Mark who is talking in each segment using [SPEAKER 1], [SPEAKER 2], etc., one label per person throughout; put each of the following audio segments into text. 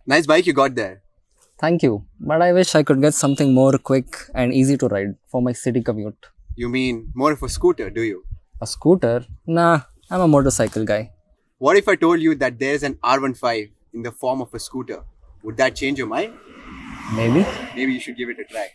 [SPEAKER 1] Nice bike you got there.
[SPEAKER 2] Thank you, but I wish I could get something more quick and easy to ride for my city commute.
[SPEAKER 1] You mean more of a scooter, do you?
[SPEAKER 2] A scooter? Nah, I'm a motorcycle guy.
[SPEAKER 1] What if I told you that there's an R15 in the form of a scooter? Would that change your mind?
[SPEAKER 2] Maybe?
[SPEAKER 1] Maybe you should give it a try.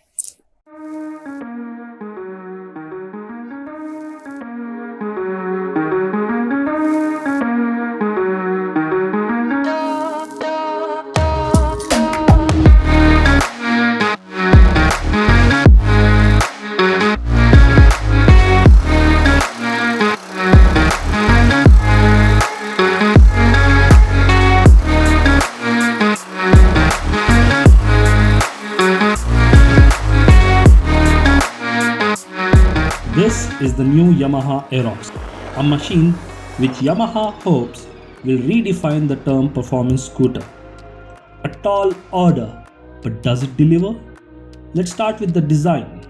[SPEAKER 3] This is the new Yamaha Aerox, a machine which Yamaha hopes will redefine the term performance scooter. A tall order, but does it deliver? Let's start with the design.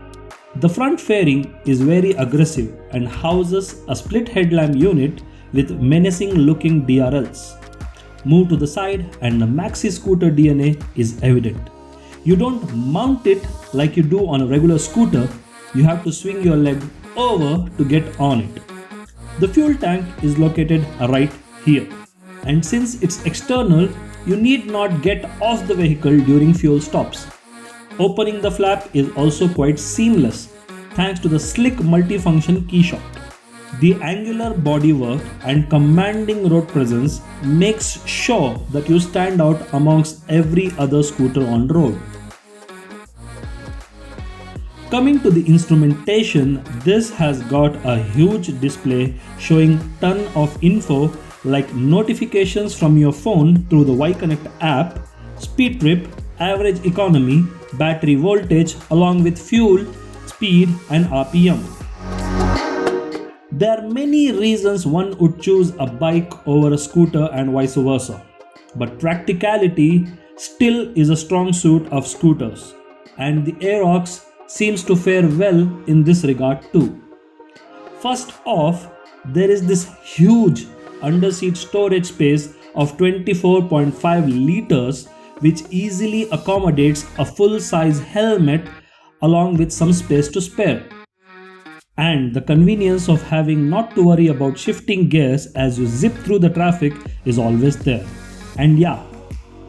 [SPEAKER 3] The front fairing is very aggressive and houses a split headlamp unit with menacing looking DRLs. Move to the side and the maxi scooter DNA is evident. You don't mount it like you do on a regular scooter, you have to swing your leg over to get on it. The fuel tank is located right here, and since it's external, you need not get off the vehicle during fuel stops. Opening the flap is also quite seamless thanks to the slick multifunction key shot. The angular bodywork and commanding road presence makes sure that you stand out amongst every other scooter on road. Coming to the instrumentation, this has got a huge display showing ton of info like notifications from your phone through the Y-Connect app, speed trip, average economy, battery voltage along with fuel, speed and RPM. There are many reasons one would choose a bike over a scooter and vice versa, but practicality still is a strong suit of scooters, and the Aerox seems to fare well in this regard too. First off, there is this huge underseat storage space of 24.5 liters which easily accommodates a full-size helmet along with some space to spare. And the convenience of having not to worry about shifting gears as you zip through the traffic is always there. And yeah,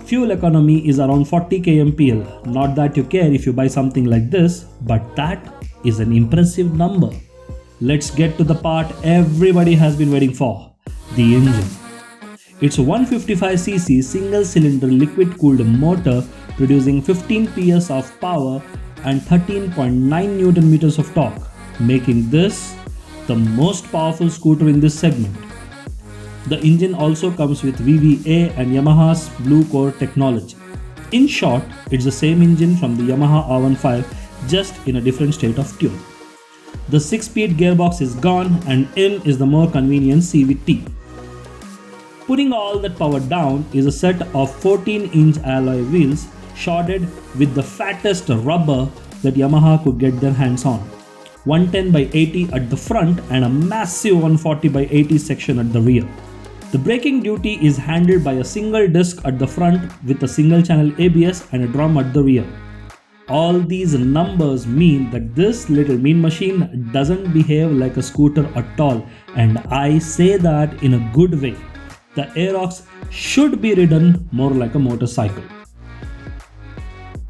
[SPEAKER 3] fuel economy is around 40 kmpl. Not that you care if you buy something like this, but that is an impressive number. Let's get to the part everybody has been waiting for, the engine. It's a 155cc single-cylinder liquid-cooled motor producing 15 PS of power and 13.9 Nm of torque, making this the most powerful scooter in this segment. The engine also comes with VVA and Yamaha's Blue Core technology. In short, it's the same engine from the Yamaha R15, just in a different state of tune. The 6-speed gearbox is gone and in is the more convenient CVT. Putting all that power down is a set of 14-inch alloy wheels shodded with the fattest rubber that Yamaha could get their hands on. 110 by 80 at the front and a massive 140 by 80 section at the rear. The braking duty is handled by a single disc at the front with a single channel ABS and a drum at the rear. All these numbers mean that this little mean machine doesn't behave like a scooter at all, and I say that in a good way. The Aerox should be ridden more like a motorcycle.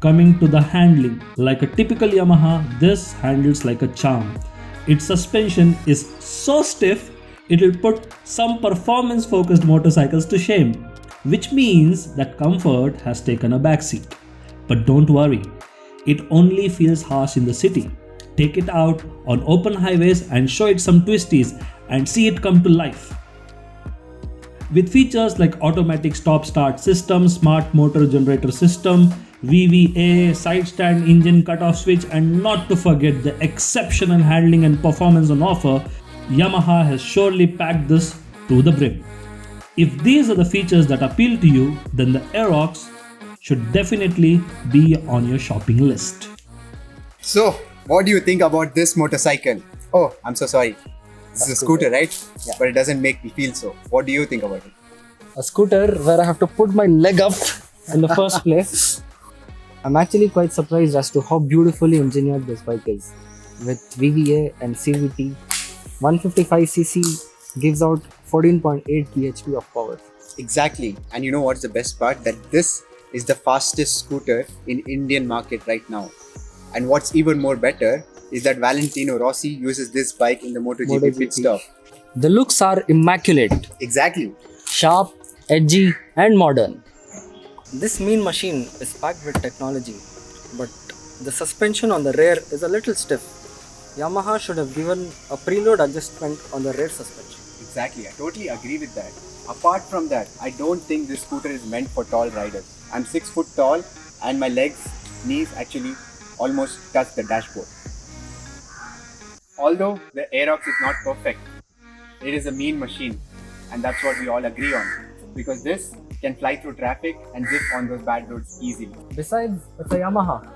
[SPEAKER 3] Coming to the handling, like a typical Yamaha, this handles like a charm. Its suspension is so stiff, it'll put some performance-focused motorcycles to shame, which means that comfort has taken a backseat. But don't worry, it only feels harsh in the city. Take it out on open highways and show it some twisties and see it come to life. With features like automatic stop-start system, smart motor generator system, VVA, side stand engine cutoff switch, and not to forget the exceptional handling and performance on offer, Yamaha has surely packed this to the brim. If these are the features that appeal to you, then the Aerox should definitely be on your shopping list.
[SPEAKER 1] So, what do you think about this motorcycle? Oh, I'm so sorry. This is a scooter, right?
[SPEAKER 2] Yeah.
[SPEAKER 1] But it doesn't make me feel so. What do you think about it?
[SPEAKER 2] A scooter where I have to put my leg up in the first place. I'm actually quite surprised as to how beautifully engineered this bike is. With VVA and CVT, 155cc gives out 14.8 bhp of power.
[SPEAKER 1] Exactly. And you know what's the best part? That this is the fastest scooter in Indian market right now. And what's even more better is that Valentino Rossi uses this bike in the MotoGP pit stop.
[SPEAKER 2] The looks are immaculate,
[SPEAKER 1] Exactly.
[SPEAKER 2] sharp, edgy, and modern. This mean machine is packed with technology, but the suspension on the rear is a little stiff. Yamaha should have given a preload adjustment on the rear suspension.
[SPEAKER 1] Exactly. I totally agree with that. Apart from that, I don't think this scooter is meant for tall riders. I'm 6 foot tall and my knees actually almost touch the dashboard. Although the Aerox is not perfect, it is a mean machine, and that's what we all agree on, because this can fly through traffic and zip on those bad roads easily.
[SPEAKER 2] Besides, it's a Yamaha.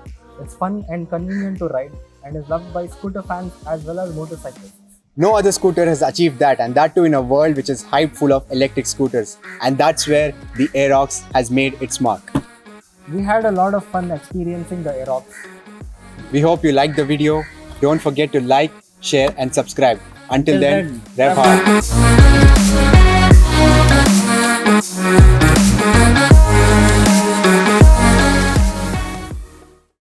[SPEAKER 2] It's fun and convenient to ride and is loved by scooter fans as well as motorcyclists.
[SPEAKER 1] No other scooter has achieved that, and that too in a world which is hyped full of electric scooters, and that's where the Aerox has made its mark.
[SPEAKER 2] We had a lot of fun experiencing the Aerox.
[SPEAKER 1] We hope you liked the video. Don't forget to like, share and subscribe. Until then,
[SPEAKER 2] Revvhard On.